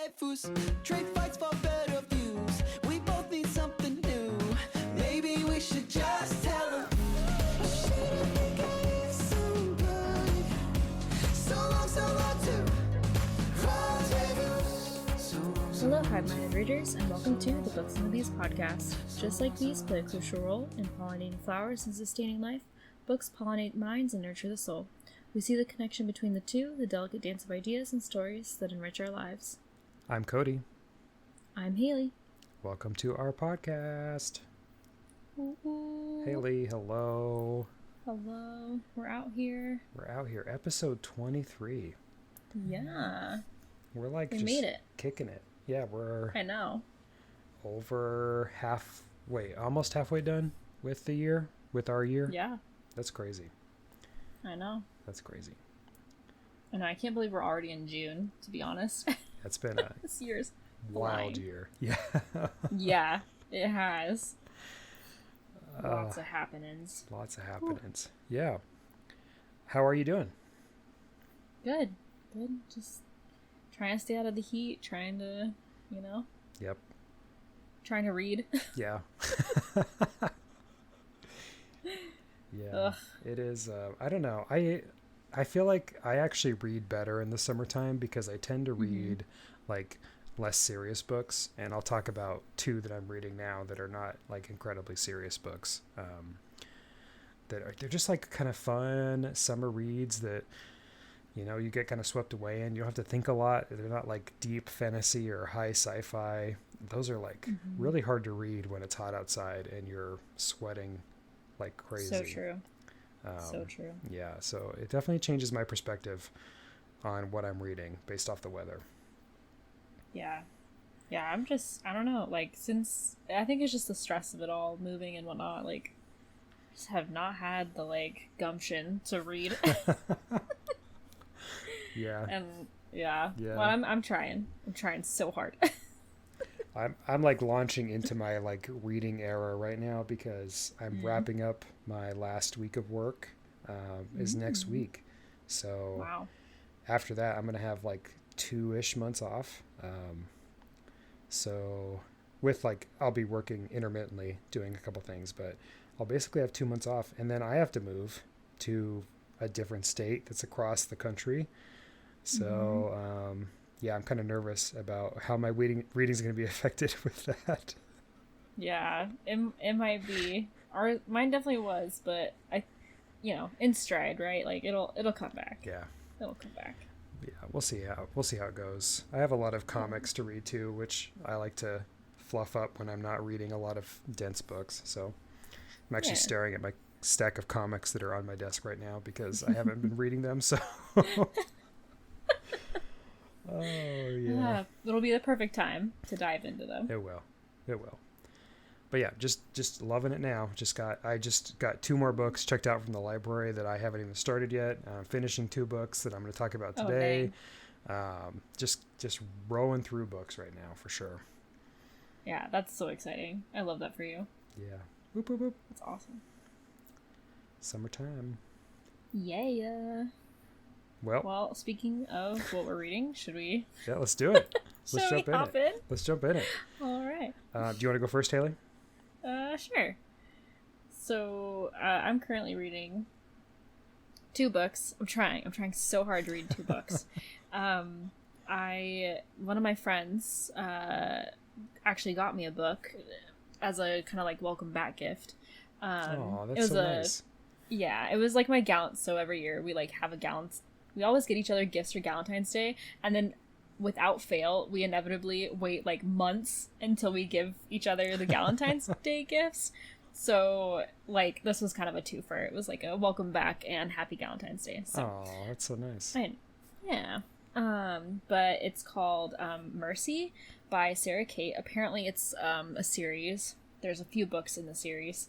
waifus, trade fights for better views. We both need something new. Maybe we should just tell them. Hello, Hive-Minded readers, and welcome to the Books and Movies podcast. Just like bees play a crucial role in pollinating flowers and sustaining life, books pollinate minds and nurture the soul. We see the connection between the two, the delicate dance of ideas and stories that enrich our lives. I'm Cody. I'm Hailey. Welcome to our podcast. Ooh. Hailey, hello. Hello. We're out here. Episode 23. Yeah. We're like we just made it. Kicking it. Yeah, we're I know. Almost halfway done with our year. Yeah. That's crazy. I know. That's crazy. I know. I can't believe we're already in June, to be honest. It's been a this year's wild flying. year. Yeah. Yeah, it has. Lots of happenings. Yeah. How are you doing? Good. Just trying to stay out of the heat, trying to, Yep. Trying to read. Yeah. Yeah. Ugh. It is. I don't know. I feel like I actually read better in the summertime because I tend to read like less serious books, and I'll talk about two that I'm reading now that are not like incredibly serious books. They're just like kind of fun summer reads that you get kind of swept away in. You don't have to think a lot. They're not like deep fantasy or high sci-fi. Those are like really hard to read when it's hot outside and you're sweating like crazy. So true. So true. Yeah, so it definitely changes my perspective on what I'm reading based off the weather. Yeah, I don't know, like, since, I think it's just the stress of it all, moving and whatnot, like, just have not had the, like, gumption to read. Yeah. And, yeah. Well, I'm trying so hard. I'm like launching into my like reading era right now because I'm wrapping up my last week of work is next week. So wow. After that, I'm going to have like 2-ish months off. So with like, I'll be working intermittently doing a couple things, but I'll basically have 2 months off, and then I have to move to a different state that's across the country. So, yeah, I'm kind of nervous about how my reading is going to be affected with that. Yeah, it might be. Mine definitely was, but in stride, right? Like it'll come back. Yeah, it'll come back. Yeah, we'll see how it goes. I have a lot of comics to read too, which I like to fluff up when I'm not reading a lot of dense books. So I'm actually staring at my stack of comics that are on my desk right now because I haven't been reading them. So. Oh yeah. It'll be the perfect time to dive into them. It will. But yeah, just loving it now. I just got 2 more books checked out from the library that I haven't even started yet. I'm finishing 2 books that I'm going to talk about today. Just rowing through books right now for sure. Yeah, that's so exciting. I love that for you. Yeah. Whoop whoop whoop. That's awesome. Summertime. Yeah. Well, speaking of what we're reading, should we? Yeah, let's do it. Let's jump in. Let's jump in it. All right. Do you want to go first, Hailey? Sure. So, I'm currently reading 2 books. I'm trying so hard to read 2 books. One of my friends actually got me a book as a kind of like welcome back gift. That's so nice. Yeah, it was like my gallant. So every year we like have a gallant. We always get each other gifts for Galentine's Day, and then without fail, we inevitably wait like months until we give each other the Galentine's Day gifts. So like this was kind of a twofer. It was like a welcome back and happy Galentine's Day. So, that's so nice. Yeah. But it's called Mercy by Sara Cate. Apparently it's a series. There's a few books in the series.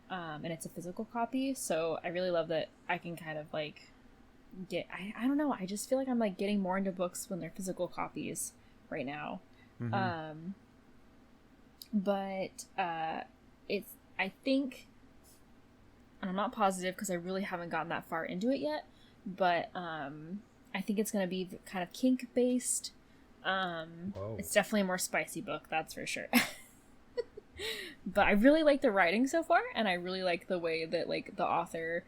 And it's a physical copy, so I really love that I can kind of like I don't know, I just feel like I'm like getting more into books when they're physical copies right now. But it's, I think, and I'm not positive because I really haven't gotten that far into it yet, but I think it's going to be kind of kink based, Whoa. It's definitely a more spicy book, that's for sure. But I really like the writing so far, and I really like the way that like the author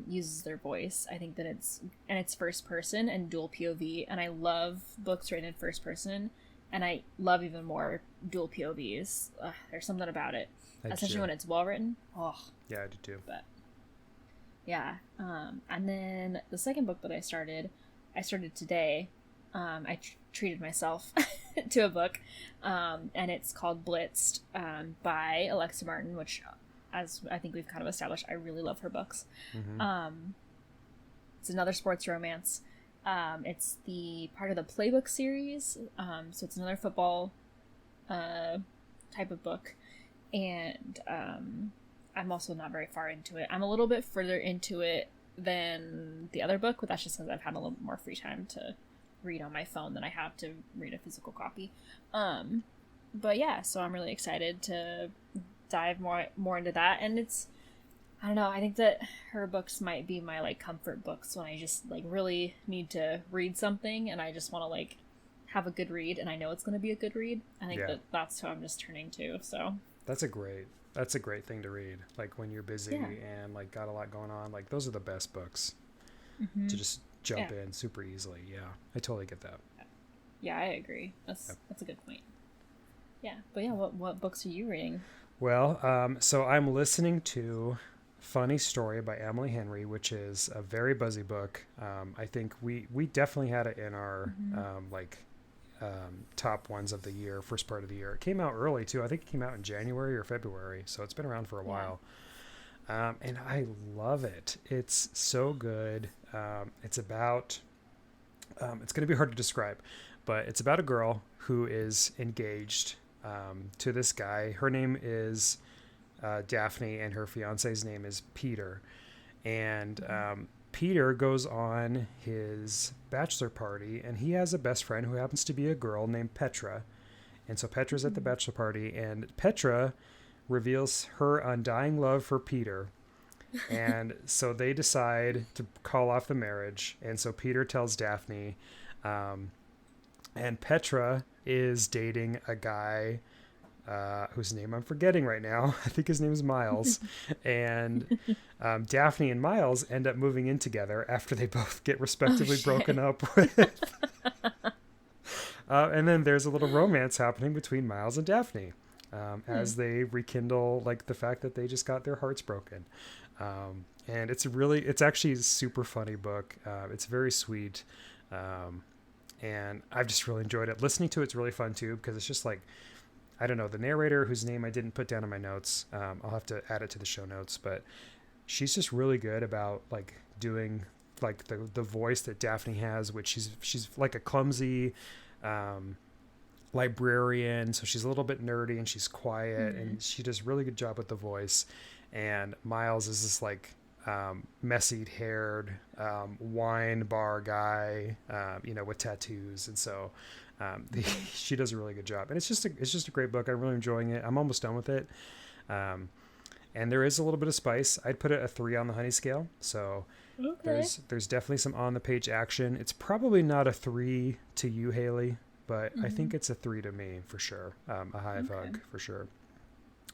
uses their voice. I think that it's first person and dual POV, and I love books written in first person, and I love even more dual POVs. There's something about it, especially when it's well written. Oh, yeah, I do too. But yeah, and then the second book that I started today. I treated myself to a book, and it's called Blitzed by Alexa Martin, which, as I think we've kind of established, I really love her books. Mm-hmm. It's another sports romance. It's the part of the Playbook series, so it's another football type of book, and I'm also not very far into it. I'm a little bit further into it than the other book, but that's just because I've had a little more free time to read on my phone than I have to read a physical copy. But yeah, so I'm really excited to dive more into that. And I don't know, I think that her books might be my like comfort books when I just like really need to read something and I just want to like have a good read and I know it's going to be a good read. I think that's who I'm just turning to. So that's a great thing to read. Like when you're busy and like got a lot going on, like those are the best books to just jump in super easily. Yeah, I totally get that. Yeah, I agree. That's a good point. Yeah, but yeah, what books are you reading? Well, so I'm listening to Funny Story by Emily Henry, which is a very buzzy book. I think we definitely had it in our top ones of the year, first part of the year. It came out early too. I think it came out in January or February, so it's been around for a while. And I love it. It's so good. It's about, it's going to be hard to describe, but it's about a girl who is engaged to this guy. Her name is Daphne, and her fiance's name is Peter. And Peter goes on his bachelor party, and he has a best friend who happens to be a girl named Petra. And so Petra's at the bachelor party, and Petra reveals her undying love for Peter. And so they decide to call off the marriage. And so Peter tells Daphne, and Petra is dating a guy whose name I'm forgetting right now. I think his name is Miles. And Daphne and Miles end up moving in together after they both get respectively broken up with. And then there's a little romance happening between Miles and Daphne as they rekindle like the fact that they just got their hearts broken. And it's actually a super funny book. It's very sweet. And I've just really enjoyed it. Listening to it's really fun too, because it's just like, I don't know, the narrator whose name I didn't put down in my notes. I'll have to add it to the show notes, but she's just really good about like doing like the voice that Daphne has, which she's like a clumsy, librarian. So she's a little bit nerdy and she's quiet and she does a really good job with the voice. And Miles is this like, messy haired, wine bar guy, with tattoos. And so, she does a really good job, and it's just a great book. I'm really enjoying it. I'm almost done with it. And there is a little bit of spice. I'd put it a 3 on the honey scale. So there's definitely some on the page action. It's probably not a 3 to you, Hailey, but I think it's a 3 to me for sure. A high hug for sure.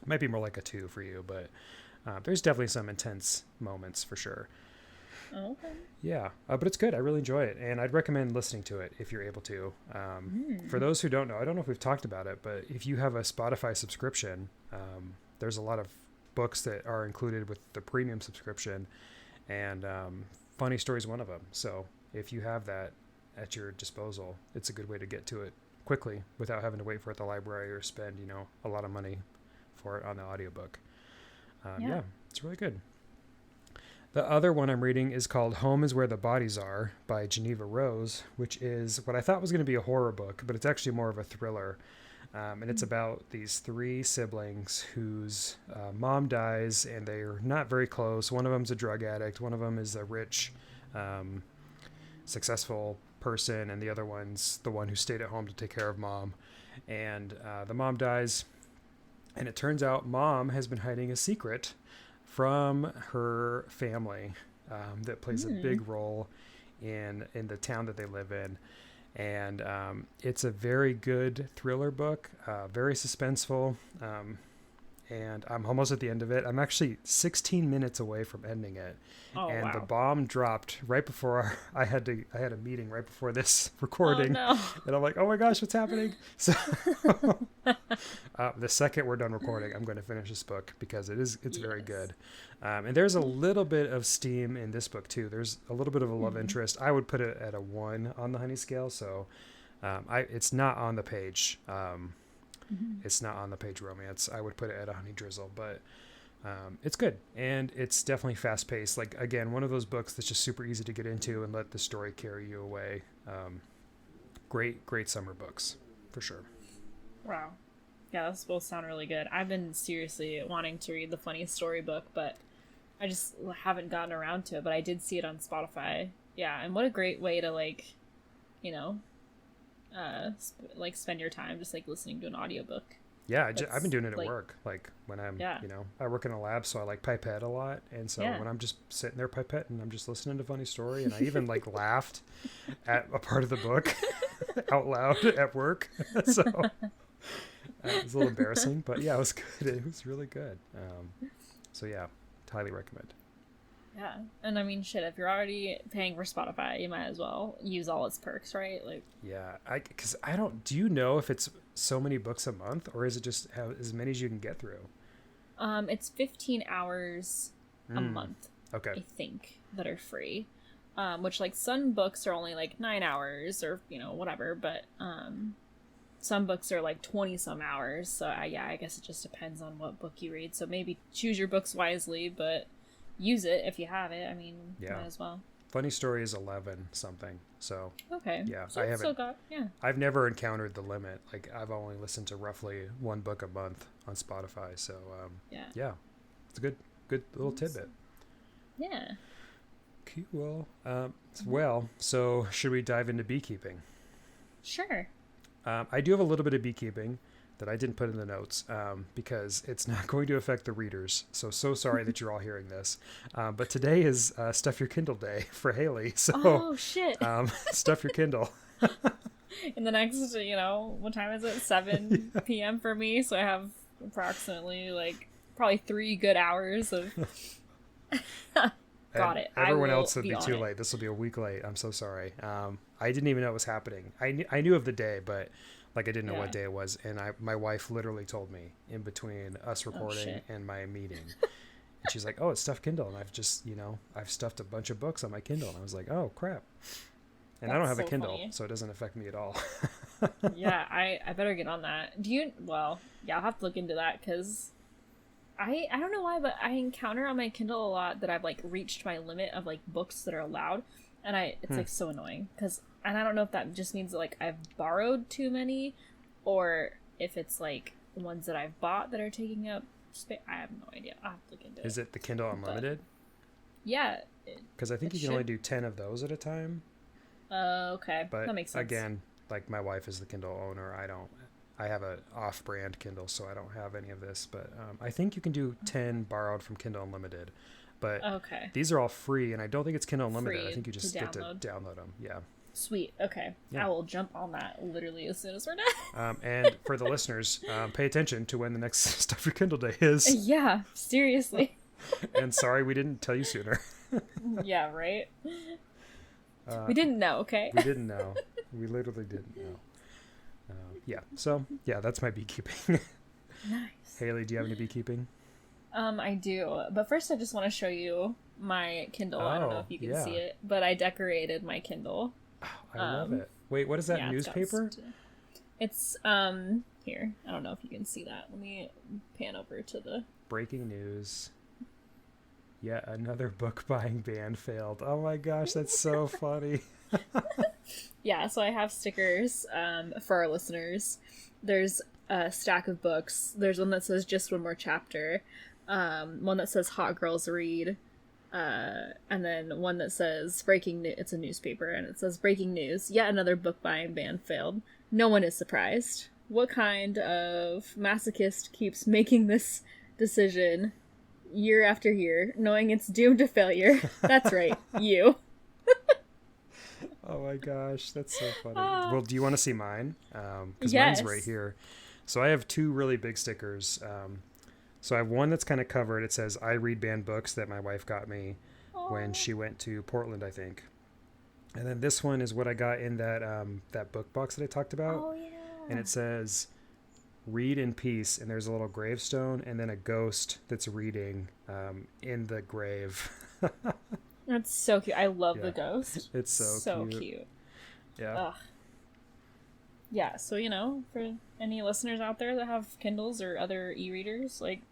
Might be more like a 2 for you, but there's definitely some intense moments for sure. Okay. Yeah, but it's good. I really enjoy it, and I'd recommend listening to it if you're able to. For those who don't know, I don't know if we've talked about it, but if you have a Spotify subscription, there's a lot of books that are included with the premium subscription, and Funny Story is one of them. So if you have that at your disposal, it's a good way to get to it quickly without having to wait for it at the library or spend a lot of money for it on the audiobook. Yeah, it's really good. The other one I'm reading is called Home is Where the Bodies Are by Jeneva Rose, which is what I thought was going to be a horror book, but it's actually more of a thriller. And it's about these 3 siblings whose mom dies and they're not very close. One of them's a drug addict. One of them is a rich, successful person. And the other one's the one who stayed at home to take care of mom. And the mom dies. And it turns out mom has been hiding a secret from her family that plays a big role in the town that they live in. And it's a very good thriller book, very suspenseful. And I'm almost at the end of it. I'm actually 16 minutes away from ending it. Oh, and wow. the bomb dropped right before I had a meeting right before this recording. Oh, no. And I'm like, oh my gosh, what's happening? So the second we're done recording, I'm going to finish this book because it's very good. And there's a little bit of steam in this book too. There's a little bit of a love interest. I would put it at a 1 on the honey scale. So it's not on the page. It's not on the page romance. I would put it at a honey drizzle, but it's good. And it's definitely fast paced. Like, again, one of those books that's just super easy to get into and let the story carry you away. Great summer books for sure. Wow. Yeah, those both sound really good. I've been seriously wanting to read the funny storybook, but I just haven't gotten around to it, but I did see it on Spotify. Yeah. And what a great way to spend your time just listening to an audiobook. Yeah, I've been doing it at work. Like when I'm, Yeah. I work in a lab, so I pipette a lot. And so when I'm just sitting there pipetting, I'm just listening to funny story. And I even laughed at a part of the book out loud at work. So it was a little embarrassing, but yeah, it was good. It was really good. So yeah, highly recommend. Yeah. And I mean, shit, if you're already paying for Spotify, you might as well use all its perks, right? Yeah, because do you know if it's so many books a month or is it just as many as you can get through? It's 15 hours a month. Okay. I think that are free. Which some books are only 9 hours or, whatever, but, some books are 20 some hours. So I guess it just depends on what book you read. So maybe choose your books wisely, but use it if you have it. I mean, might as well. Funny story is 11 something. So okay. Yeah, so I haven't. I've never encountered the limit. I've only listened to roughly 1 book a month on Spotify. So yeah, it's a good little tidbit. Yeah. Cool. Well, so should we dive into beekeeping? Sure. I do have a little bit of beekeeping that I didn't put in the notes because it's not going to affect the readers. So sorry that you're all hearing this. But today is Stuff Your Kindle Day for Hailey. So oh, shit. Stuff your Kindle. In the next, what time is it? 7 p.m. for me. So I have approximately probably 3 good hours of... Got it. Everyone else would be too late. This will be a week late. I'm so sorry. I didn't even know it was happening. I knew of the day, but I didn't know what day it was. And my wife literally told me in between us recording and my meeting. And she's like, "Oh, it's Stuff Kindle," and I've just I've stuffed a bunch of books on my Kindle, and I was like, "Oh crap!" And I don't have a Kindle, so it doesn't affect me at all. Yeah, I better get on that. Do you? Well, yeah, I'll have to look into that because I don't know why, but I encounter on my Kindle a lot that I've reached my limit of books that are allowed, and it's so annoying and I don't know if that just means that I've borrowed too many, or if it's ones that I've bought that are taking up space. I have no idea. I'll have to look into it. Is it the Kindle Unlimited? Yeah. Because I think you can only do 10 of those at a time. Okay. But that makes sense. Again, my wife is the Kindle owner. I have an off-brand Kindle, so I don't have any of this. But I think you can do 10 borrowed from Kindle Unlimited. But these are all free, and I don't think it's Kindle Unlimited. I think you just get to download them. Yeah. Sweet. Okay. Yeah. I will jump on that literally as soon as we're done. And for the listeners, pay attention to when the next Stuff Your Kindle Day is. Yeah, seriously. And sorry we didn't tell you sooner. Yeah, right? We didn't know, okay? We didn't know. We literally didn't know. Yeah. So, yeah, that's my beekeeping. Nice. Hailey, do you have any beekeeping? I do. But first I just want to show you my Kindle. I don't know if you can see it, but I decorated my Kindle. Oh, I love it. Wait, what is that, newspaper? It's here. I don't know if you can see that. Let me pan over to the breaking news. Yet another book buying ban failed. Oh my gosh, that's so funny. Yeah, so I have stickers for our listeners. There's a stack of books. There's one that says Just One More Chapter. One that says Hot Girls Read. And then one that says breaking news. It's a newspaper, and it says breaking news. Yet another book buying ban failed. No one is surprised. What kind of masochist keeps making this decision year after year, knowing it's doomed to failure? That's right, you. Oh my gosh, that's so funny. Well, do you want to see mine? Because Yes. mine's right here. So I have two really big stickers. So I have one that's kind of covered. It says, I read banned books, that my wife got me when she went to Portland, I think. And then this one is what I got in that book box that I talked about. Oh, yeah. And it says, read in peace. And there's a little gravestone and then a ghost that's reading in the grave. That's so cute. I love Yeah. the ghost. It's so cute. Yeah. Ugh. Yeah, so, for any listeners out there that have Kindles or other e-readers, like,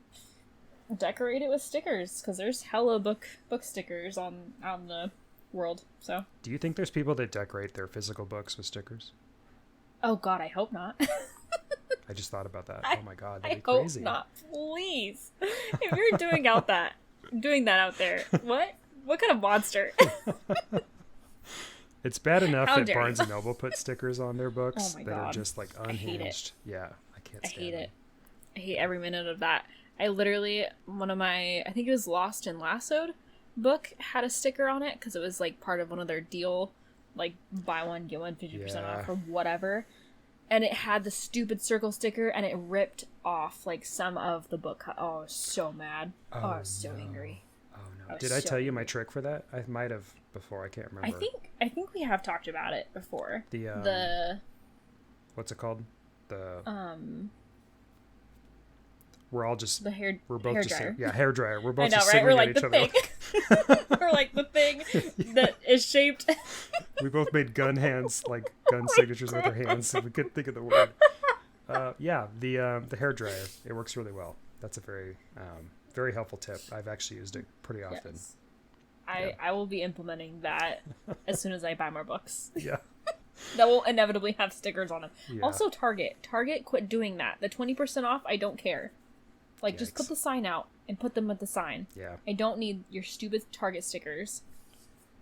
decorate it with stickers, because there's hella book stickers out in the world, so. Do you think there's people that decorate their physical books with stickers? Oh god, I hope not. I just thought about that. Oh my god, that'd I be crazy. hope not. Please. If you're doing that out there, what kind of monster? It's bad enough How that dare Barnes you. and Noble put stickers on their books Oh my that are God. just like I hate it. unhinged. Yeah, I can't I stand hate them. it. I hate every minute of that. I literally, I think it was Lost and Lassoed book had a sticker on it because it was like part of one of their deal, like buy one, get one 50% off or whatever. And it had the stupid circle sticker and it ripped off like some of the book. Oh, I was so mad. Oh, I was so angry. Oh no! was Did I so tell you my angry. trick for that? I might have before. I can't remember. I think we have talked about it before. The what's it called? We're all just we're both just hairdryer. hair dryer. We're both I know, just right? We're signaling like at each the other. thing. We're like the thing that is shaped. We both made gun hands, like gun signatures with our hands, so we couldn't think of the word. The hair dryer. It works really well. That's a very helpful tip. I've actually used it pretty often. Yes. I will be implementing that as soon as I buy more books. Yeah. That will inevitably have stickers on them. Yeah. Also, Target, quit doing that. The 20% off, I don't care. Like, just put the sign out and put them with the sign. Yeah. I don't need your stupid Target stickers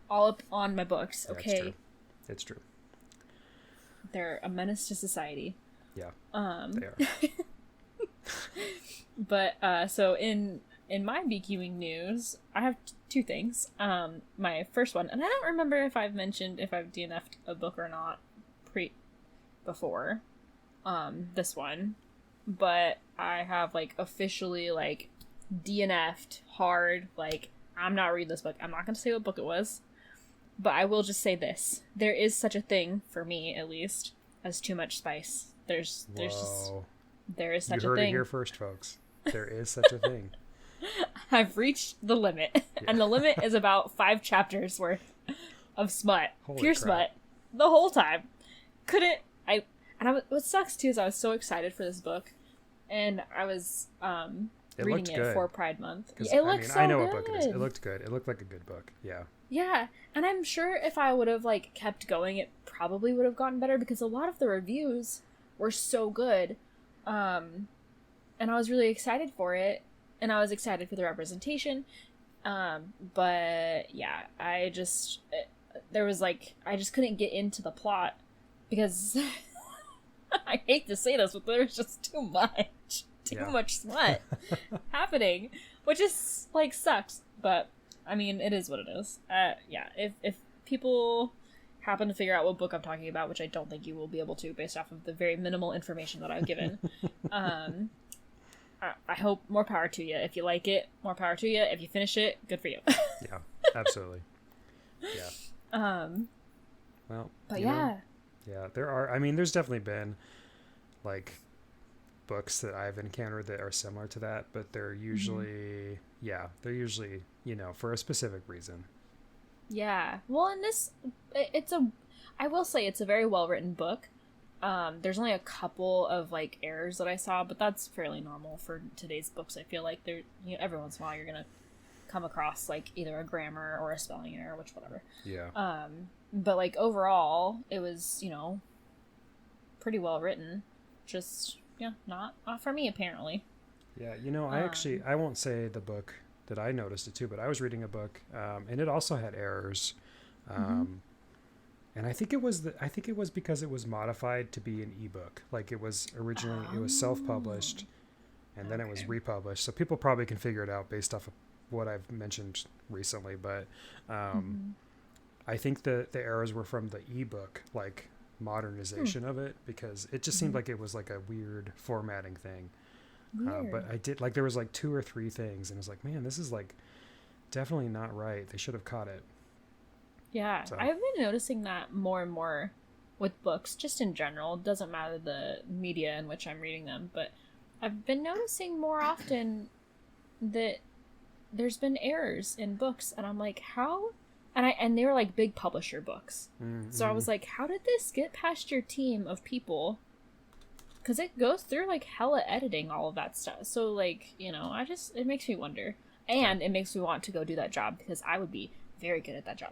all up on my books. Yeah, Okay. It's true. They're a menace to society. Yeah. They are. But so in my beekeeping news, I have two things. My first one, and I don't remember if I've mentioned if I've DNF'd a book or not before. This one, but I have like officially like DNF'd hard. Like, I'm not reading this book. I'm not going to say what book it was, but I will just say this: there is such a thing for me, at least, as too much spice. There is such a thing. You heard it here first, folks. There is such a thing. I've reached the limit, and the limit is about 5 chapters worth of smut, Holy pure crap. smut, the whole time. What sucks too is I was so excited for this book, and I was reading it good. for Pride Month. 'Cause, It looks so I know good. what book it is. It looked good. It looked like a good book. Yeah. Yeah, and I'm sure if I would have like kept going, it probably would have gotten better because a lot of the reviews were so good, and I was really excited for it, and I was excited for the representation, but yeah, I just couldn't get into the plot because I hate to say this, but there's just too much smut happening, which is like sucks, but I mean, it is what it is. Yeah, if people happen to figure out what book I'm talking about, which I don't think you will be able to based off of the very minimal information that I've given, I hope more power to you. If you like it, more power to you. If you finish it, good for you. Yeah, absolutely. Yeah. Well, but you know, yeah. yeah, there are. I mean, there's definitely been like books that I've encountered that are similar to that, but they're usually, for a specific reason. Yeah. Well, in this, I will say it's a very well written book. There's only a couple of like errors that I saw, but that's fairly normal for today's books. I feel like every once in a while you're gonna come across like either a grammar or a spelling error, whatever. Yeah. But like overall, it was pretty well written. Just not for me apparently. Yeah, I won't say the book that I noticed it too, but I was reading a book, and it also had errors. And I think it was because it was modified to be an ebook. Like it was originally, it was self-published, and then it was republished. So people probably can figure it out based off of what I've mentioned recently. But I think the errors were from the ebook, like modernization of it, because it just seemed like it was like a weird formatting thing. But I did like, there was like 2 or 3 things, and I was like, man, this is like definitely not right. They should have caught it. Yeah, So. I've been noticing that more and more with books, just in general. It doesn't matter the media in which I'm reading them, but I've been noticing more often that there's been errors in books, and I'm like, how? And they were like big publisher books. Mm-hmm. So I was like, how did this get past your team of people? Because it goes through like hella editing, all of that stuff. So like, you know, it makes me wonder. And it makes me want to go do that job, because I would be very good at that job.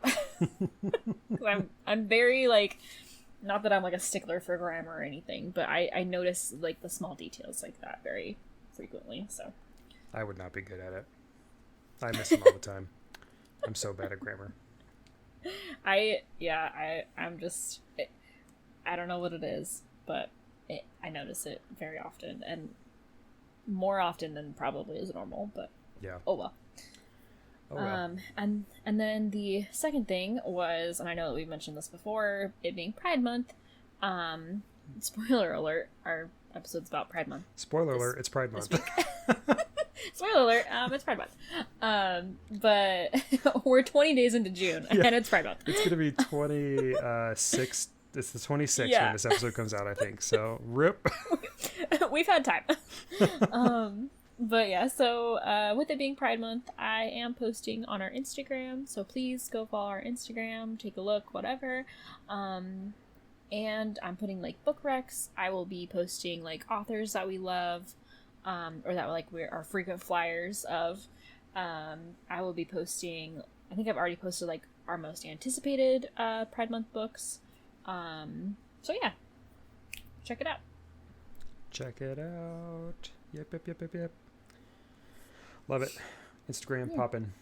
I'm very like, not that I'm like a stickler for grammar or anything, but I notice like the small details like that very frequently. So I would not be good at it. I miss them all the time. I'm so bad at grammar. I'm just, I don't know what it is, but I notice it very often, and more often than probably is normal, but yeah. Oh well. And then the second thing was, and I know that we've mentioned this before, it being Pride Month. Spoiler alert, our episode's about Pride Month. Spoiler alert, it's Pride Month. Spoiler alert, it's Pride Month. But we're 20 days into June, and it's Pride Month. It's going to be 26. It's the 26th when this episode comes out, I think. So, rip. We've had time. But yeah, so with it being Pride Month, I am posting on our Instagram. So please go follow our Instagram, take a look, whatever. And I'm putting like book recs. I will be posting like authors that we love, or that like we're our frequent flyers of. I will be posting, I think I've already posted like our most anticipated Pride Month books. So yeah, check it out. Check it out. Yep. Love it. Instagram popping.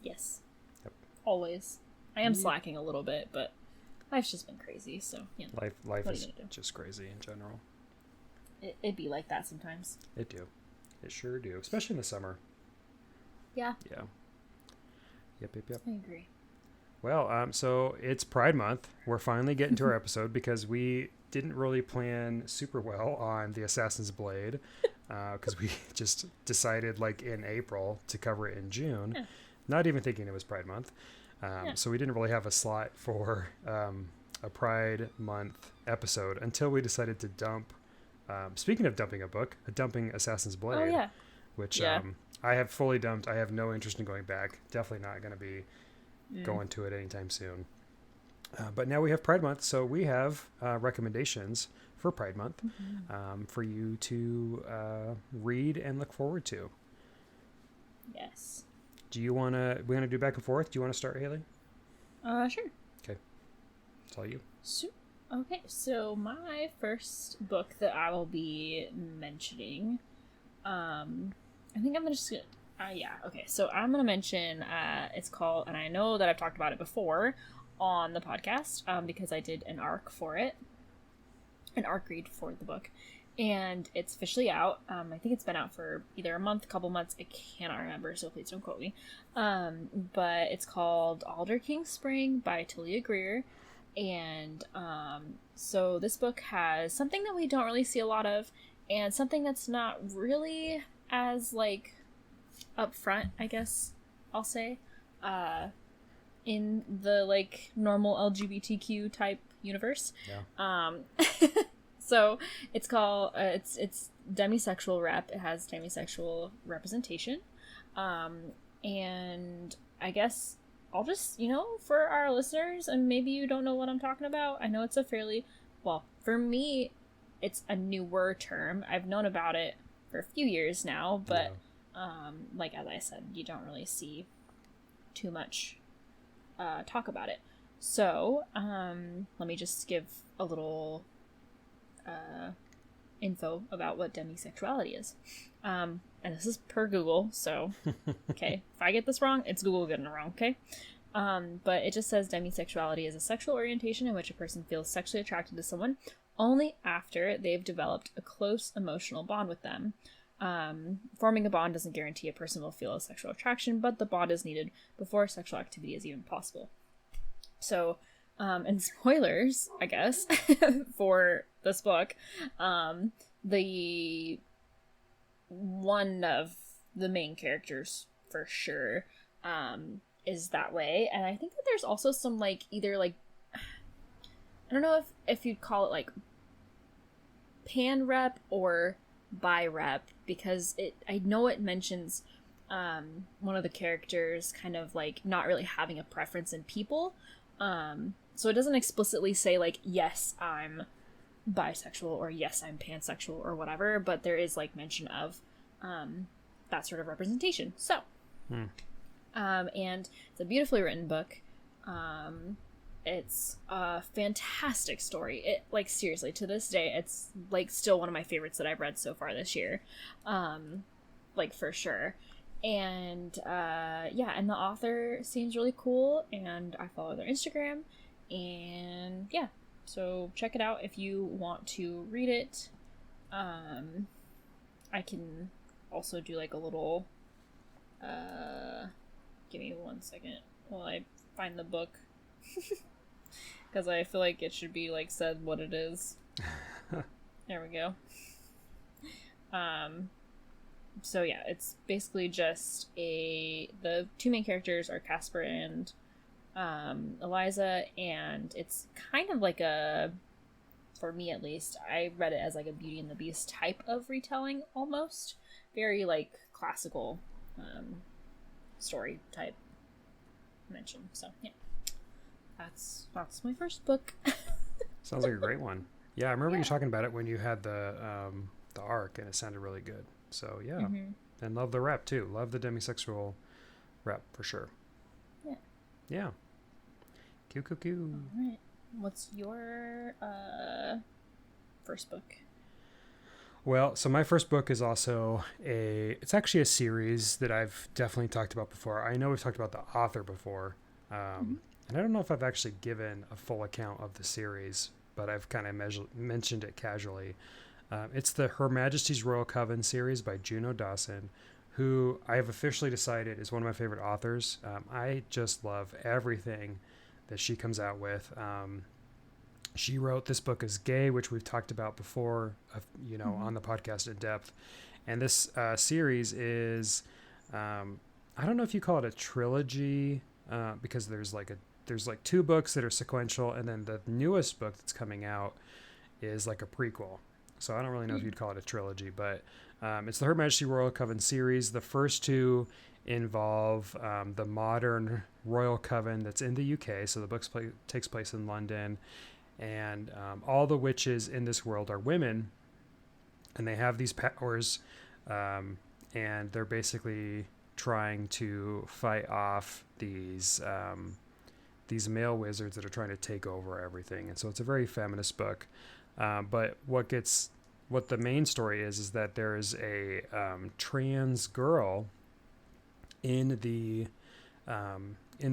Yes. Yep. Always. I am slacking a little bit, but life's just been crazy, so you know. Life is just crazy in general. It'd be like that sometimes. It sure do, especially in the summer. Yeah. Yep. I agree. Well, so it's Pride Month. We're finally getting to our episode, because we didn't really plan super well on the Assassin's Blade, because we just decided like in April to cover it in June, not even thinking it was Pride Month. So we didn't really have a slot for a Pride Month episode until we decided to dump, speaking of dumping a book, dumping Assassin's Blade, which I have fully dumped. I have no interest in going back. Definitely not going to be going to it anytime soon. But now we have Pride Month, so we have recommendations for Pride Month for you to read and look forward to. Yes. We want to do back and forth? Do you want to start, Hailey? Sure. Okay. It's all you. So my first book that I will be mentioning, I think I'm just gonna, so I'm gonna mention, it's called, and I know that I've talked about it before on the podcast, because I did an arc read for the book, and it's officially out. I think it's been out for either a month, couple months, I cannot remember, so please don't quote me. But it's called Alder King Spring by Talia Greer, and so this book has something that we don't really see a lot of, and something that's not really as like upfront, I guess I'll say, in the like normal LGBTQ type universe. So it's called it's demisexual rep. It has demisexual representation, and I guess I'll just, for our listeners, and maybe you don't know what I'm talking about, I know it's a fairly, well, for me it's a newer term. I've known about it for a few years now, but like as I said, you don't really see too much talk about it. So let me just give a little info about what demisexuality is. And this is per Google, so okay, if I get this wrong, it's Google getting it wrong, okay? But it just says demisexuality is a sexual orientation in which a person feels sexually attracted to someone only after they've developed a close emotional bond with them. Forming a bond doesn't guarantee a person will feel a sexual attraction, but the bond is needed before sexual activity is even possible. So, and spoilers, I guess, for this book, the one of the main characters for sure is that way. And I think that there's also some like either like, I don't know if you'd call it like pan rep or bi rep, because I know it mentions one of the characters kind of like not really having a preference in people. So it doesn't explicitly say like, yes, I'm bisexual or yes, I'm pansexual or whatever, but there is like mention of that sort of representation. So, and it's a beautifully written book. It's a fantastic story. It, like, seriously, to this day, it's like still one of my favorites that I've read so far this year. Like, for sure. And yeah, and the author seems really cool, and I follow their Instagram, and yeah, so check it out if you want to read it. I can also do like a little give me 1 second while I find the book, because I feel like it should be like said what it is. There we go. So yeah, it's basically just the two main characters are Casper and Eliza, and it's kind of like a, for me at least, I read it as like a Beauty and the Beast type of retelling, almost. Very like classical story type mention. So yeah, that's my first book. Sounds like a great one. Yeah, I remember you talking about it when you had the arc, and it sounded really good. So yeah, and love the rep too. Love the demisexual rep for sure. Yeah. Yeah. Q. All right. What's your first book? Well, so my first book is also it's actually a series that I've definitely talked about before. I know we've talked about the author before, and I don't know if I've actually given a full account of the series, but I've kind of mentioned it casually. It's the Her Majesty's Royal Coven series by Juno Dawson, who I have officially decided is one of my favorite authors. I just love everything that she comes out with. She wrote This Book Is Gay, which we've talked about before, on the podcast in depth. And this series is, I don't know if you call it a trilogy, because there's like two books that are sequential, and then the newest book that's coming out is like a prequel. So I don't really know if you'd call it a trilogy, but it's the Her Majesty Royal Coven series. The first two involve the modern Royal Coven that's in the UK. So the book takes place in London, and all the witches in this world are women, and they have these powers, and they're basically trying to fight off these male wizards that are trying to take over everything. And so it's a very feminist book. But what the main story is that there is a trans girl in the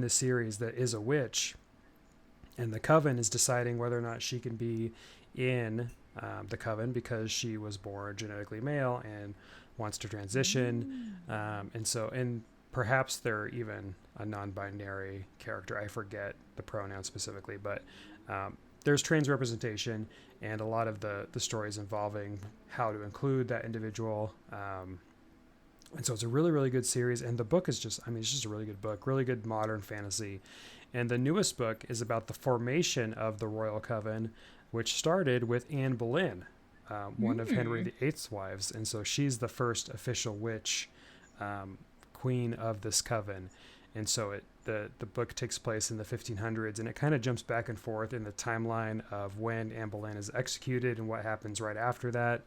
series that is a witch, and the Coven is deciding whether or not she can be in the Coven because she was born genetically male and wants to transition, and perhaps they're even a non-binary character. I forget the pronoun specifically, but there's trans representation, and a lot of the stories involving how to include that individual. And so it's a really, really good series. And the book is it's just a really good book, really good modern fantasy. And the newest book is about the formation of the Royal Coven, which started with Anne Boleyn, one of Henry VIII's wives. And so she's the first official witch queen of this coven. And so the book takes place in the 1500s, and it kind of jumps back and forth in the timeline of when Anne Boleyn is executed and what happens right after that.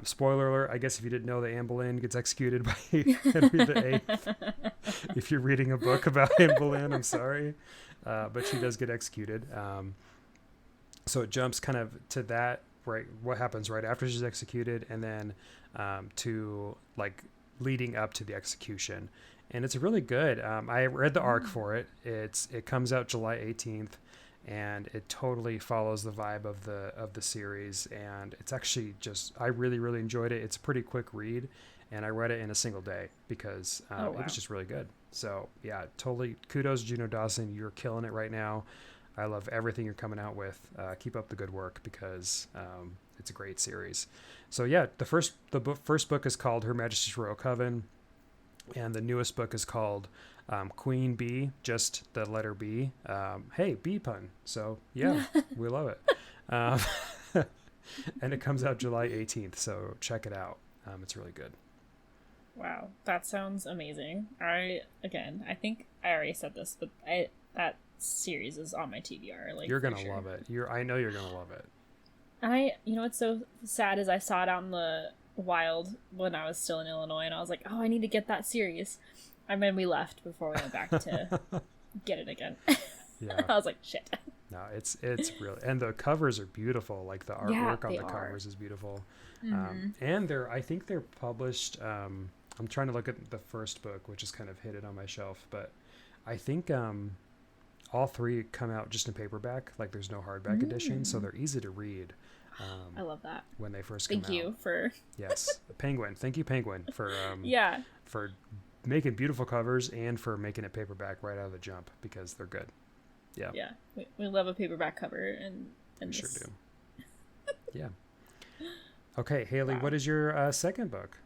Spoiler alert, I guess if you didn't know that Anne Boleyn gets executed by Henry VIII, if you're reading a book about Anne Boleyn, I'm sorry. But she does get executed. So it jumps kind of to that, right, what happens right after she's executed, and then to like leading up to the execution. And it's really good. I read the arc for it. It comes out July 18th, and it totally follows the vibe of the series. And it's actually I really, really enjoyed it. It's a pretty quick read, and I read it in a single day because it was just really good. So yeah, totally kudos, Juno Dawson. You're killing it right now. I love everything you're coming out with. Keep up the good work, because it's a great series. So yeah, the first book is called Her Majesty's Royal Coven, and the newest book is called Queen Bee, just the letter B. Hey, bee pun. So yeah, we love it. And it comes out July 18th, so check it out. It's really good. Wow, that sounds amazing. I think I already said this, but that series is on my TBR. Like, you're gonna love it. I know you're gonna love it. You know what's so sad is I saw it out in the wild when I was still in Illinois, and I was like, oh, I need to get that series. And then we left before we went back to get it again. Yeah. I was like, shit. No, it's really, and the covers are beautiful. Like the artwork on the covers is beautiful. Mm-hmm. And I think they're published. I'm trying to look at the first book, which is kind of hidden on my shelf, but I think all three come out just in paperback. Like there's no hardback edition, so they're easy to read. I love that. When they first come out. Thank you for yes, Penguin. Thank you, Penguin, for for making beautiful covers and for making it paperback right out of the jump, because they're good. Yeah. Yeah, we love a paperback cover, and we sure do. Yeah. Okay, Hailey, wow. What is your second book?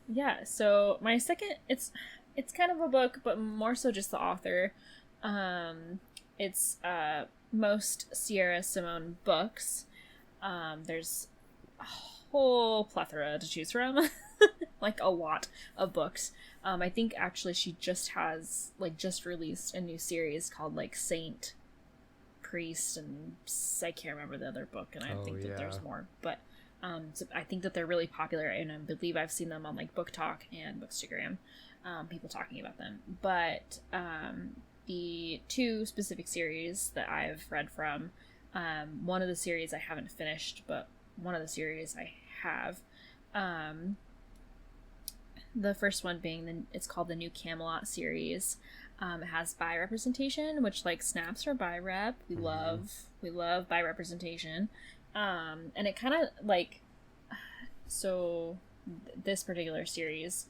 Yeah, so my second, it's kind of a book, but more so just the author. It's most Sierra Simone books. There's a whole plethora to choose from, like a lot of books. I think actually she just released a new series called like Saint, Priest, and I can't remember the other book, and I think that there's more, but so I think that they're really popular, and I believe I've seen them on like Book Talk and Bookstagram, people talking about them. But the two specific series that I've read from, one of the series I haven't finished, but one of the series I have. The first one being it's called the New Camelot series. It has bi representation, which like snaps for bi rep. We love bi representation. And it kind of like, so this particular series,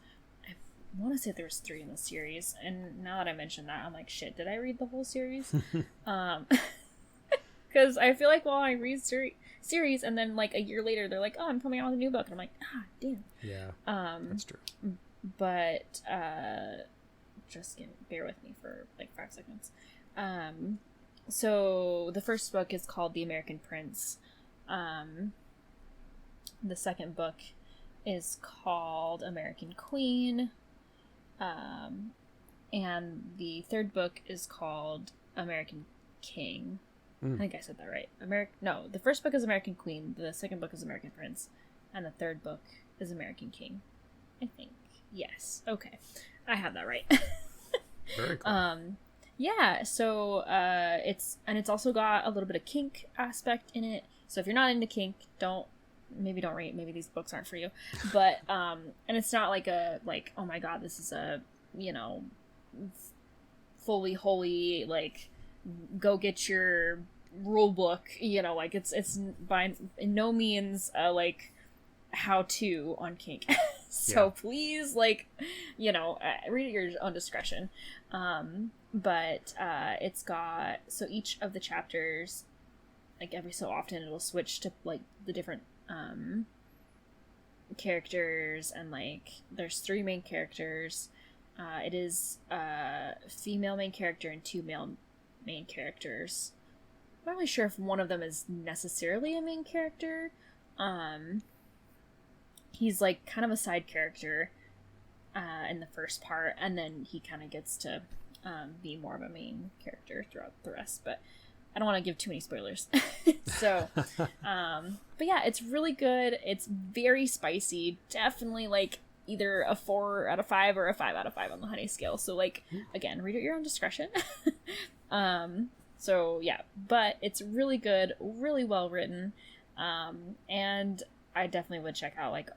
I want to say there was 3 in the series, and now that I mentioned that, I'm like, shit, did I read the whole series? Because I feel like, well, I read series, and then like a year later they're like, oh, I'm coming out with a new book, and I'm like, damn. Yeah, that's true. But just bear with me for like 5 seconds. So the first book is called The American Prince. The second book is called American Queen. And the third book is called American King. I think I said that right. No, the first book is American Queen, the second book is American Prince, and the third book is American King. I think. Yes. Okay. I have that right. Very cool. Yeah, so it's also got a little bit of kink aspect in it. So if you're not into kink, don't read. Maybe these books aren't for you. But and it's not like oh my god, this is a, fully holy, like, go get your rule book, like it's by no means like how to on kink. So please, like, read at your own discretion. But it's got, so each of the chapters, like every so often it'll switch to like the different characters, and like there's 3 main characters. It is a female main character and 2 male main characters. I'm not really sure if one of them is necessarily a main character. He's like kind of a side character in the first part, and then he kind of gets to be more of a main character throughout the rest, but I don't want to give too many spoilers. So but yeah, it's really good. It's very spicy, definitely like either a 4 out of 5 or a 5 out of 5 on the honey scale. So like, again, read at your own discretion. So yeah, but it's really good, really well written, and I definitely would check out like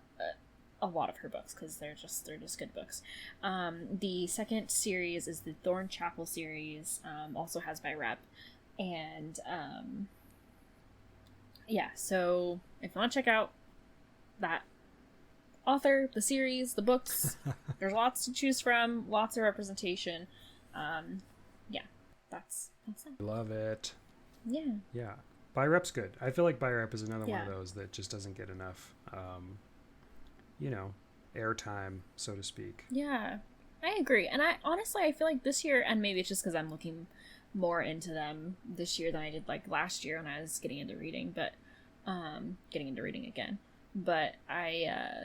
a lot of her books, because they're just good books. The second series is the Thorn Chapel series, also has by rep, and yeah, so if you want to check out that author, the series, the books. There's lots to choose from, lots of representation. Yeah, that's it. Love it. Yeah. Yeah. Buy rep's good. I feel like buy rep is another one Yeah. of those that just doesn't get enough, airtime, so to speak. Yeah, I agree. And I feel like this year, and maybe it's just because I'm looking more into them this year than I did like last year when I was getting into reading, but getting into reading again. But I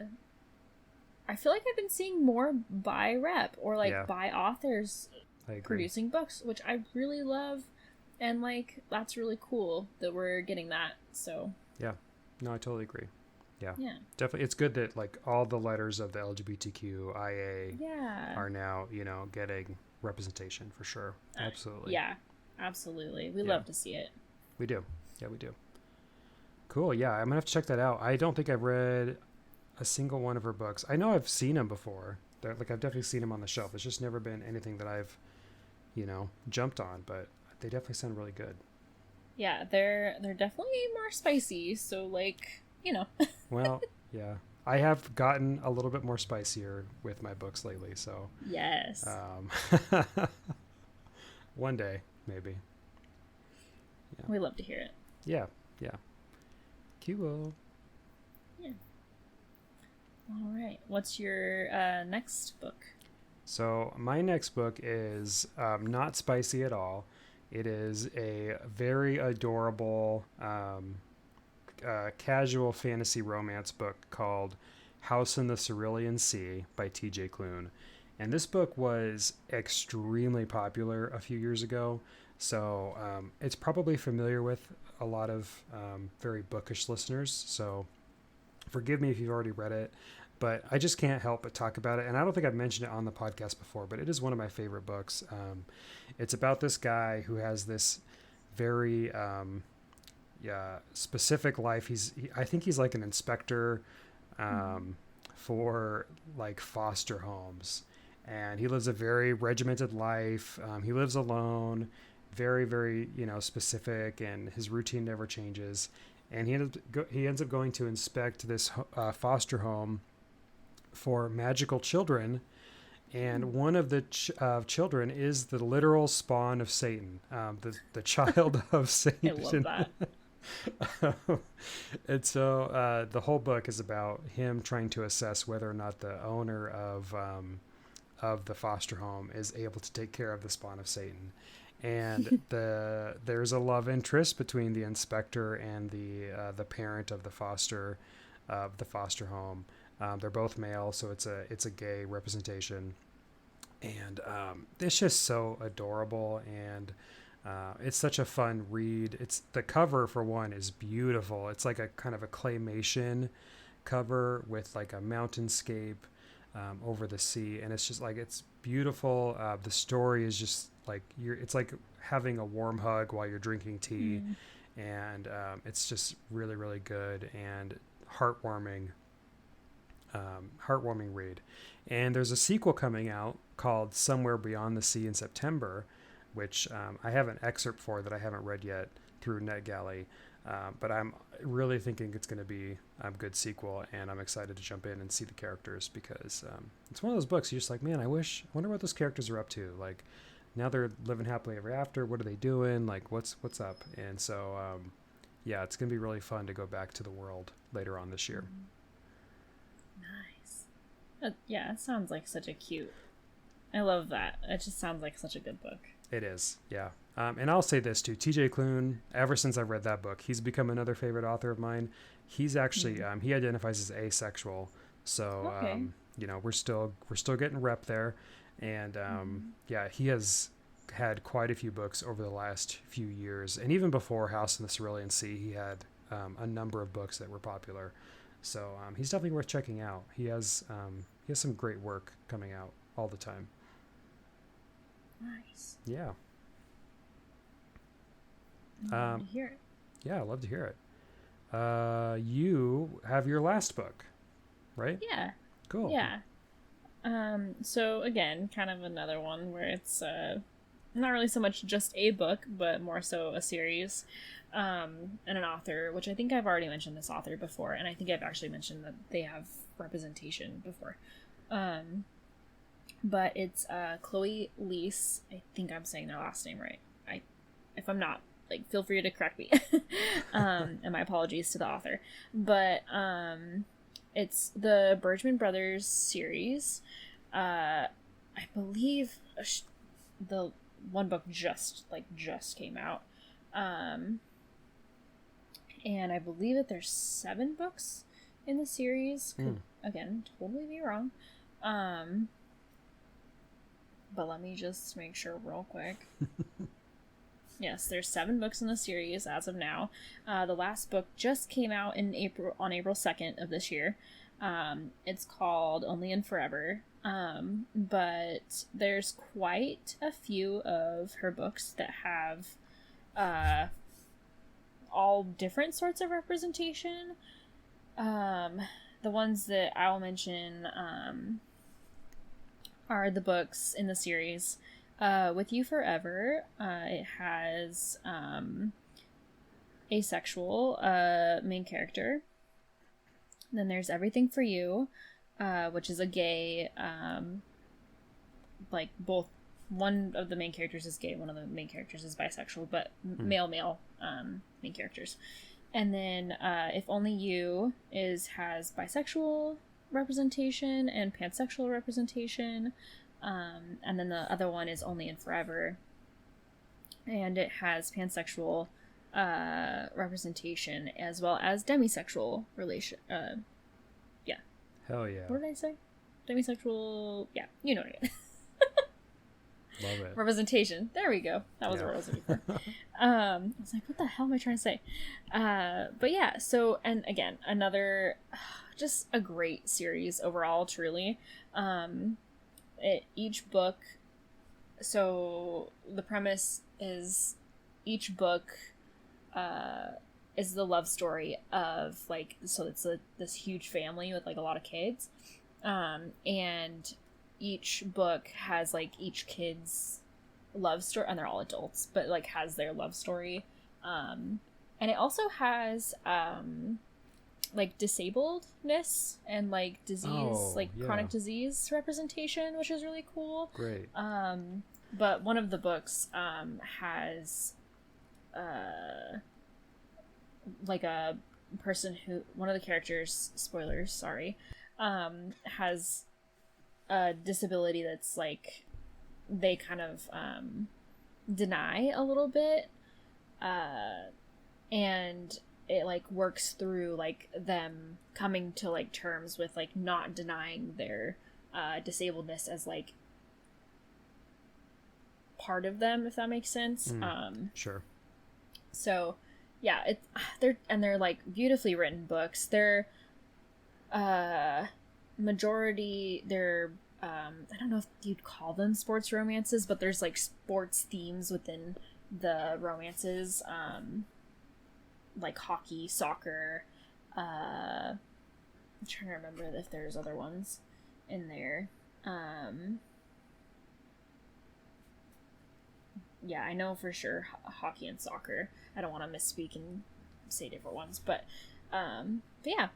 feel like I've been seeing more by rep or like by authors I agree. producing books, which I really love, and like that's really cool that we're getting that. So Yeah, no, I totally agree. Yeah, definitely. It's good that like all the letters of the LGBTQIA are now, getting representation for sure. Absolutely. Yeah, absolutely. We love to see it. We do. Yeah, we do. Cool. Yeah, I'm gonna have to check that out. I don't think I've read a single one of her books. I know I've seen them before. I've definitely seen them on the shelf. It's just never been anything that I've, jumped on. But they definitely sound really good. Yeah, they're definitely more spicy. So Well, yeah, I have gotten a little bit more spicier with my books lately. So yes, one day maybe. Yeah. We love to hear it. Yeah. Cool. Yeah. All right. What's your next book? So my next book is not spicy at all. It is a very adorable casual fantasy romance book called House in the Cerulean Sea by T.J. Klune. And this book was extremely popular a few years ago. So it's probably familiar with a lot of very bookish listeners. So forgive me if you've already read it, but I just can't help but talk about it. And I don't think I've mentioned it on the podcast before, but it is one of my favorite books. It's about this guy who has this very specific life. I think he's like an inspector for like foster homes. And he lives a very regimented life. He lives alone, very, very, specific, and his routine never changes. And he ends up going to inspect this foster home for magical children. And one of the children is the literal spawn of Satan, the child of Satan. I love that. And so the whole book is about him trying to assess whether or not the owner of the foster home is able to take care of the spawn of Satan. And there's a love interest between the inspector and the parent of the foster home. They're both male, so it's a gay representation. And it's just so adorable, and it's such a fun read. The cover for one is beautiful. It's like a kind of a claymation cover with like a mountainscape over the sea, and it's just like it's beautiful. The story is just like it's like having a warm hug while you're drinking tea, and it's just really, really good and heartwarming read. And there's a sequel coming out called Somewhere Beyond the Sea in September, which I have an excerpt for that I haven't read yet through NetGalley. But I'm really thinking it's going to be a good sequel, and I'm excited to jump in and see the characters, because it's one of those books you're just like, man, I wonder what those characters are up to. Like, now they're living happily ever after. What are they doing? Like, what's up? And so, yeah, it's going to be really fun to go back to the world later on this year. Nice. Yeah, it sounds like such a cute. I love that. It just sounds like such a good book. It is, yeah. And I'll say this too, T.J. Klune, ever since I've read that book, he's become another favorite author of mine. He's actually, he identifies as asexual. So, we're still getting rep there. And, yeah, he has had quite a few books over the last few years. And even before House in the Cerulean Sea, he had a number of books that were popular. So he's definitely worth checking out. He has some great work coming out all the time. Nice. Yeah. I'd love to hear it. Yeah, I'd love to hear it. You have your last book, right? Yeah. Cool. Yeah. So again, kind of another one where it's not really so much just a book, but more so a series, and an author, which I think I've already mentioned this author before, and I think I've actually mentioned that they have representation before. But it's Chloe Liese. I think I'm saying their last name right. If I'm not, like, feel free to correct me. And my apologies to the author. But it's the Bergman Brothers series. I believe the one book just came out. And I believe that there's 7 books in the series. Could, again, totally be wrong. But let me just make sure real quick. Yes, there's 7 books in the series as of now. The last book just came out on April 2nd of this year. It's called Only and Forever. But there's quite a few of her books that have all different sorts of representation. The ones that I'll mention are the books in the series. With You Forever, it has asexual main character. Then there's Everything for You, which is a gay, like, both, one of the main characters is gay, one of the main characters is bisexual, but male main characters. And then If Only You has bisexual representation and pansexual representation. And then the other one is Only and Forever, and it has pansexual representation as well as demisexual relation. Yeah. Hell yeah. What did I say? Demisexual. Yeah, you know what I mean. Love it. Representation. There we go. That was what I was looking for. I was like, what the hell am I trying to say? But yeah. So, and again, another, just a great series overall. Truly. Each book, so the premise is each book is the love story of, like, so it's this huge family with, like, a lot of kids, and each book has, like, each kid's love story, and they're all adults, but, like, has their love story, and it also has like disabledness and like disease, chronic disease representation, which is really cool. Great. But one of the books has like a person who, one of the characters, spoilers, sorry, has a disability that's like they kind of deny a little bit, and it like works through like them coming to like terms with like not denying their disabledness as like part of them, if that makes sense. Sure. So yeah, they're like beautifully written books. They're majority, they're I don't know if you'd call them sports romances, but there's like sports themes within the romances, like hockey, soccer, I'm trying to remember if there's other ones in there. Yeah, I know for sure hockey and soccer. I don't want to misspeak and say different ones, but yeah,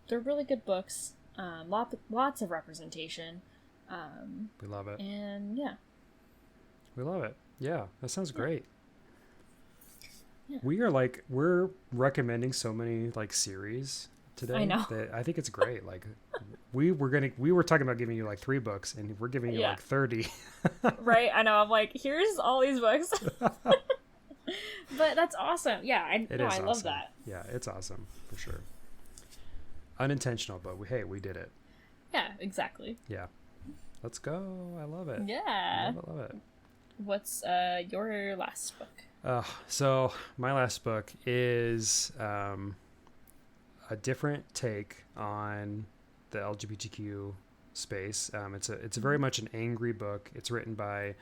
they're really good books. Lots of representation. We love it. And yeah. We love it. Yeah, that sounds great. Yeah. We're recommending so many like series today. I know. That I think it's great. Like we were talking about giving you like 3 books, and we're giving you like 30. Right? I know. I'm like, here's all these books. But that's awesome. Yeah, I love that. Yeah, it's awesome for sure. Unintentional, but we did it. Yeah, exactly. Yeah. Let's go. I love it. Yeah. Love it. What's your last book? So my last book is a different take on the LGBTQ space. It's very much an angry book. It's written by,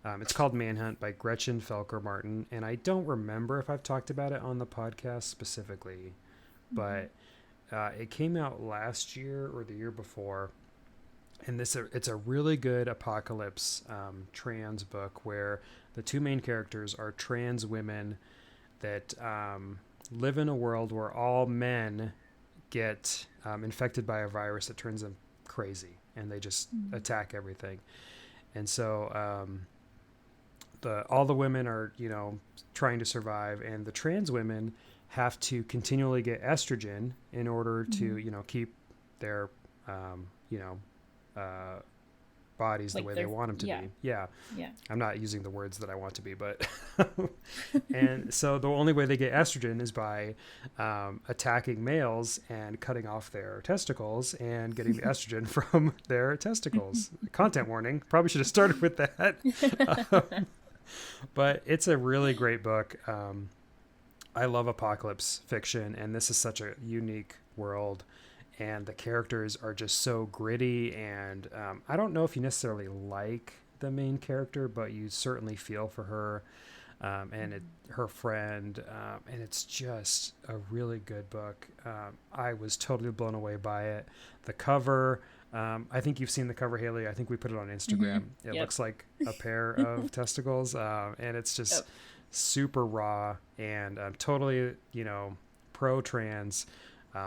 it's called Manhunt by Gretchen Felker-Martin, and I don't remember if I've talked about it on the podcast specifically, but it came out last year or the year before. And it's a really good apocalypse trans book where the 2 main characters are trans women that live in a world where all men get infected by a virus that turns them crazy, and they just attack everything. And so all the women are, trying to survive, and the trans women have to continually get estrogen in order to, keep their, bodies the way they want them to be. Yeah. I'm not using the words that I want to be, but and so the only way they get estrogen is by attacking males and cutting off their testicles and getting the estrogen from their testicles. Content warning. Probably should have started with that. But it's a really great book. I love apocalypse fiction, and this is such a unique world. And the characters are just so gritty, and I don't know if you necessarily like the main character, but you certainly feel for her and her friend, and it's just a really good book. I was totally blown away by it. The cover, I think you've seen the cover, Hailey. I think we put it on Instagram. It looks like a pair of testicles, and it's just super raw and totally, pro-trans.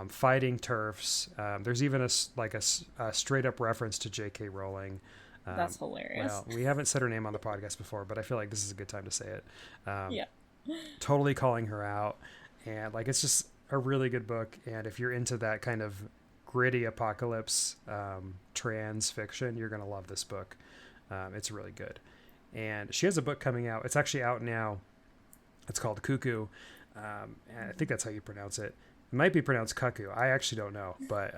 Fighting TERFs. There's even a straight up reference to J.K. Rowling. That's hilarious. Well, we haven't said her name on the podcast before, but I feel like this is a good time to say it. Totally calling her out, and it's just a really good book. And if you're into that kind of gritty apocalypse trans fiction, you're gonna love this book. It's really good. And she has a book coming out. It's actually out now. It's called Cuckoo, and I think that's how you pronounce it. It might be pronounced cuckoo. I actually don't know, but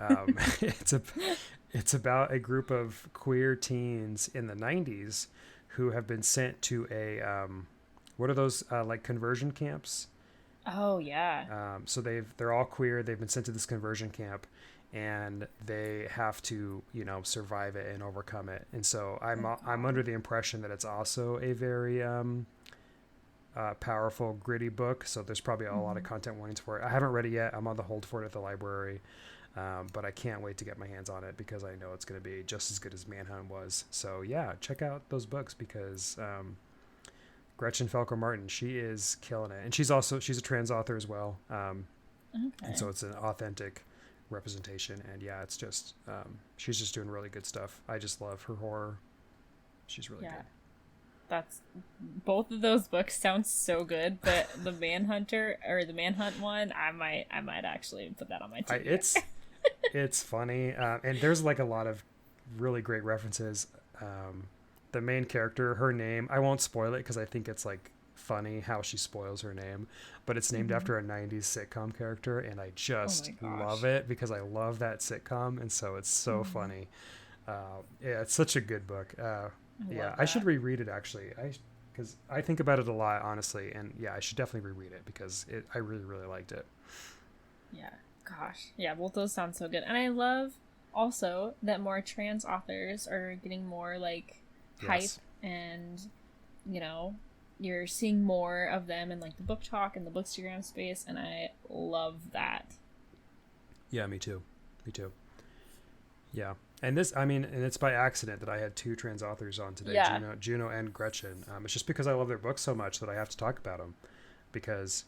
it's about a group of queer teens in the 90s who have been sent to a what are those conversion camps? Oh yeah. So they're all queer. They've been sent to this conversion camp, and they have to survive it and overcome it. And so I'm under the impression that it's also a very powerful, gritty book, so there's probably a lot of content warnings for it. I haven't read it yet. I'm on the hold for it at the library, but I can't wait to get my hands on it because I know it's going to be just as good as Manhunt was. So yeah, check out those books because Gretchen Felker-Martin, she is killing it, and she's a trans author as well. And so it's an authentic representation, and yeah, it's just she's just doing really good stuff. I just love her horror. She's really good. That's both of those books sound so good, but the Manhunt one, I might actually put that on my TV. It's funny, and there's a lot of really great references. The main character, her name, I won't spoil it because I think it's funny how she spoils her name, but it's named after a 90s sitcom character, and I just love it because I love that sitcom, and so it's so funny. Yeah, it's such a good book. I should reread it actually. Because I think about it a lot, honestly, and yeah, I should definitely reread it because I really liked it. Yeah, gosh, yeah, both those sound so good, and I love also that more trans authors are getting more hype, and you're seeing more of them in the book talk and the bookstagram space, and I love that. Yeah, me too. Yeah. And it's by accident that I had two trans authors on today, Juno and Gretchen. It's just because I love their books so much that I have to talk about them, because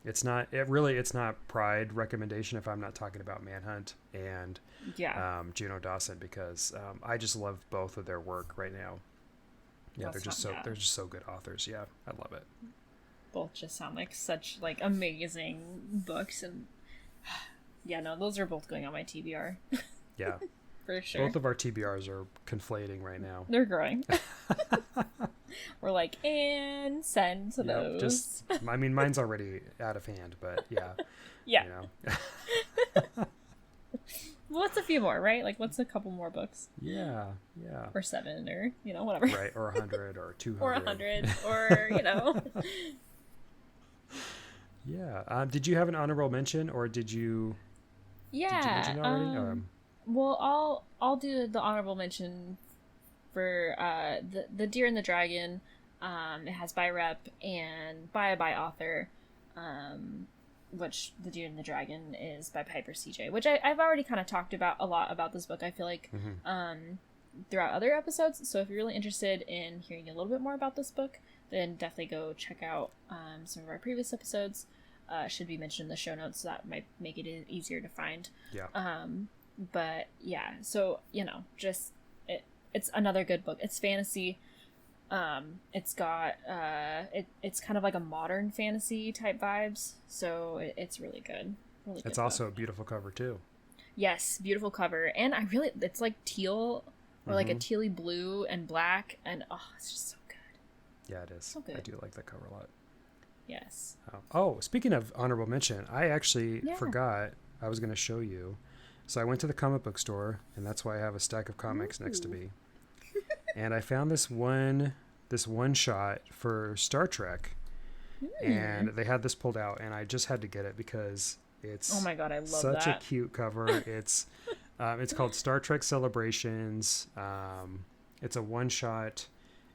it's not pride recommendation if I'm not talking about Manhunt and Juno Dawson, because I just love both of their work right now. Yeah, they're just so good authors. Yeah, I love it. Both just sound like such amazing books, and those are both going on my TBR. Yeah. For sure. Both of our TBRs are conflating right now. They're growing. We're and send to those. Mine's already out of hand, but yeah. Yeah. What's a few more, right? What's a couple more books? Yeah. Or 7, or, whatever. Right, or 100, or 200. Or 100, or, Yeah. Did you have an honorable mention, or did you... Yeah. Did you mention it already? Well, I'll do the honorable mention for the Deer and the Dragon. It has by rep and by author, which the Deer and the Dragon is by Piper CJ, which I've already kind of talked about a lot about this book, I feel like, throughout other episodes. So if you're really interested in hearing a little bit more about this book, then definitely go check out some of our previous episodes. should be mentioned in the show notes, so that might make it easier to find. Yeah. But yeah, so just it's another good book. It's fantasy. It's got it's kind of like a modern fantasy type vibes, so it's really good. Really good. It's also a beautiful cover too. Yes, beautiful cover, and it's like teal or like a tealy blue and black, and it's just so good. Yeah, it is. So good. I do like that cover a lot. Yes. Oh, speaking of honorable mention, I actually forgot I was going to show you. So I went to the comic book store, and that's why I have a stack of comics next to me. And I found this one shot for Star Trek, and they had this pulled out, and I just had to get it because it's oh my god, I love such that. a cute cover. It's called Star Trek Celebrations. It's a one shot,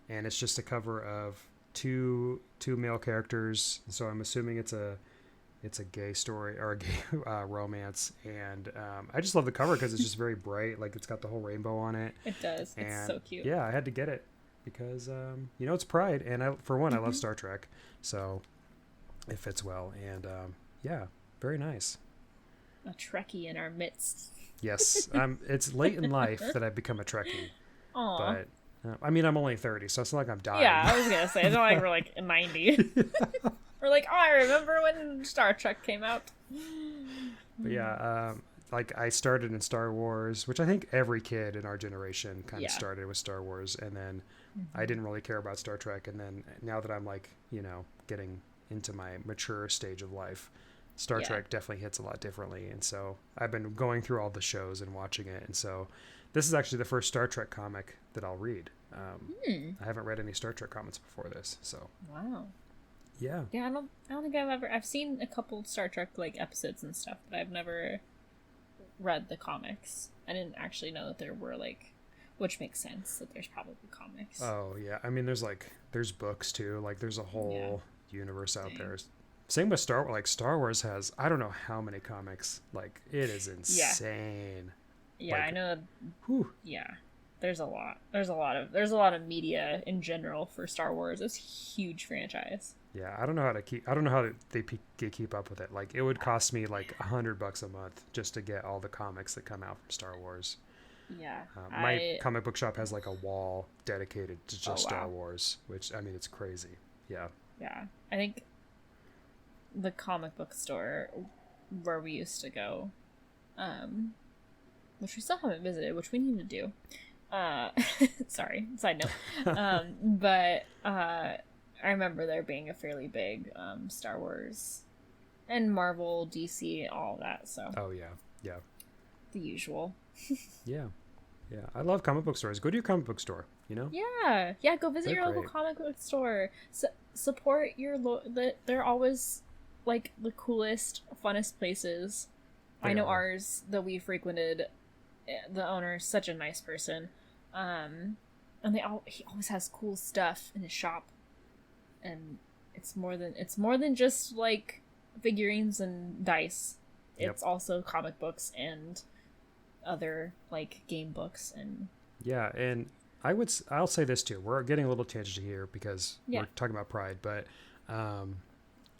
and it's just a cover of two male characters. So I'm assuming it's a gay story or a gay romance, and I just love the cover because it's just very bright. Like, it's got the whole rainbow on it. It does. And it's so cute. yeah, I had to get it because it's Pride, and I love Star Trek, so it fits well. And yeah, very nice. A Trekkie in our midst. Yes, it's late in life that I've become a Trekkie. Aww. But I mean, I'm only 30, so it's not like I'm dying. Yeah, I was gonna say, it's not like we're like 90. We're like, I remember when Star Trek came out. But yeah, like, I started in Star Wars, which I think every kid in our generation kind of started with Star Wars, and then I didn't really care about Star Trek, and then now that I'm like, getting into my mature stage of life, Star Trek definitely hits a lot differently, and so I've been going through all the shows and watching it, and so this is actually the first Star Trek comic that I'll read. I haven't read any Star Trek comics before this, so wow. Yeah. Yeah, I don't think I've seen a couple Star Trek like episodes and stuff, but I've never read the comics. I didn't actually know that there were which makes sense that there's probably comics. Oh yeah, I mean there's books too. Like, there's a whole universe out there. Same with Star Wars. Like, Star Wars has, I don't know how many comics. Like, it is insane. Yeah, I know. Whew. Yeah, there's a lot. There's a lot of media in general for Star Wars. It's a huge franchise. Yeah, I don't know how they keep up with it. Like, it would cost me like $100 a month just to get all the comics that come out from Star Wars. Yeah. My comic book shop has like a wall dedicated to just Star Wars, which, I mean, it's crazy. Yeah. Yeah. I think the comic book store where we used to go, which we still haven't visited, which we need to do. Sorry, side note. But I remember there being a fairly big Star Wars and Marvel, DC, all of that. So. Oh yeah, yeah. The usual. Yeah. I love comic book stores. Go to your comic book store. Yeah. Go visit your local comic book store. Support your they're always like the coolest, funnest places. I know ours that we frequented. The owner is such a nice person, and he always has cool stuff in his shop, and it's more than just like figurines and dice. It's also comic books and other like game books and and I'll say this too. We're getting a little tangent here because we're talking about Pride, but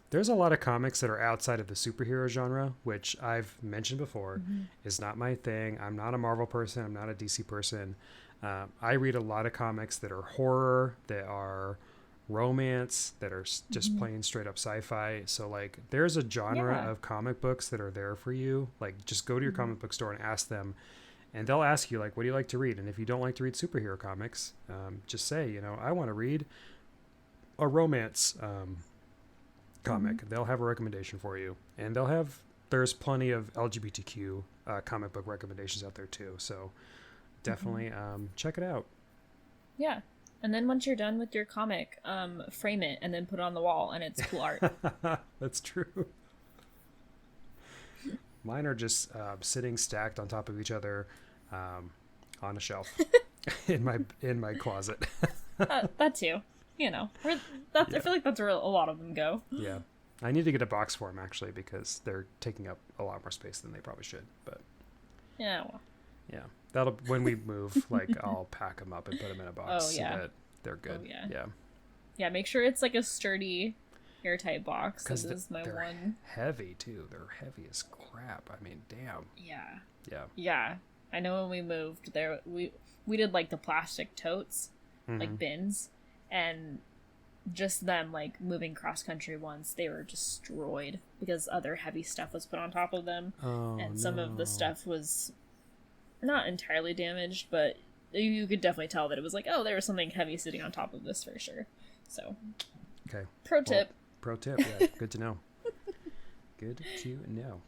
there's a lot of comics that are outside of the superhero genre, which I've mentioned before is not my thing. I'm not a Marvel person. I'm not a DC person. I read a lot of comics that are horror, that are romance, that are just plain straight up sci-fi. So like, there's a genre of comic books that are there for you. Like, just go to your comic book store and ask them, and they'll ask you like, what do you like to read? And if you don't like to read superhero comics, just say, I want to read a romance comic. They'll have a recommendation for you, and there's plenty of LGBTQ comic book recommendations out there too. So definitely check it out. Yeah. And then once you're done with your comic, frame it and then put it on the wall, and it's cool art. That's true. Mine are just sitting stacked on top of each other on a shelf in my closet. That too. I feel like that's where a lot of them go. Yeah. I need to get a box for them, actually, because they're taking up a lot more space than they probably should. But yeah, well. Yeah. When we move, like, I'll pack them up and put them in a box so that they're good. Oh, yeah. Yeah, make sure it's like a sturdy airtight box. This is my they're one. heavy too. They're heavy as crap. I mean, damn. Yeah. Yeah. I know when we moved there, we did like the plastic totes, like bins, and just them like moving cross country once, they were destroyed because other heavy stuff was put on top of them, and some of the stuff was not entirely damaged, but you could definitely tell that it was like, oh, there was something heavy sitting on top of this for sure. So, okay. Pro tip. Yeah, good to know. Good to know.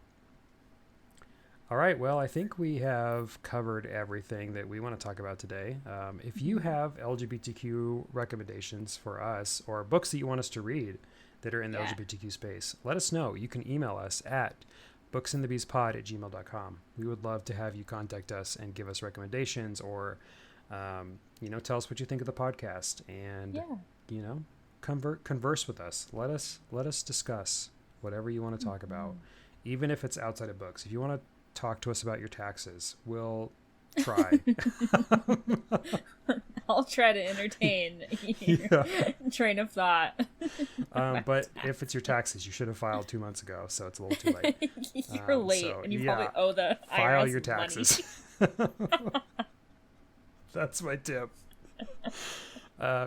All right, well, I think we have covered everything that we want to talk about today. If you have LGBTQ recommendations for us or books that you want us to read that are in the LGBTQ space, let us know. You can email us at booksinthebeastpod@gmail.com. We would love to have you contact us and give us recommendations or, tell us what you think of the podcast and, converse with us. Let us discuss whatever you want to talk about, even if it's outside of books. If you want to talk to us about your taxes, we'll try. I'll try to entertain your train of thought. But if it's your taxes, you should have filed 2 months ago, so it's a little too late. You're late, so, and you probably owe the IRS file your taxes. That's my tip.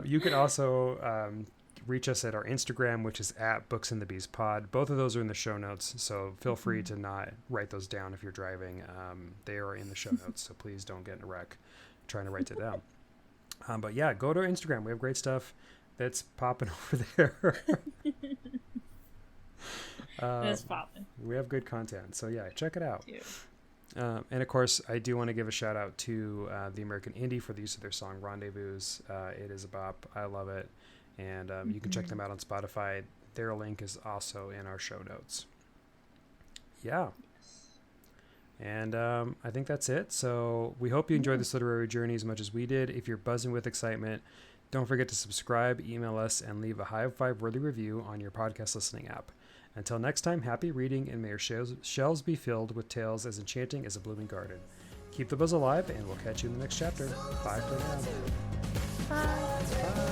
You can also reach us at our Instagram, which is at booksinthebeastpod. Both of those are in the show notes, so feel free to not write those down if you're driving. They are in the show notes, so please don't get in a wreck trying to write it down. But yeah, go to our Instagram. We have great stuff that's popping over there. It's popping. We have good content, so yeah, check it out. And of course, I do want to give a shout out to the American Indie for the use of their song Rendezvous. It is a bop. I love it. And you can check them out on Spotify. Their link is also in our show notes. Yeah. And I think that's it. So we hope you enjoyed this literary journey as much as we did. If you're buzzing with excitement, don't forget to subscribe, email us, and leave a high five worthy review on your podcast listening app. Until next time, happy reading, and may your shelves be filled with tales as enchanting as a blooming garden. Keep the buzz alive, and we'll catch you in the next chapter. Bye for now. Bye. Bye.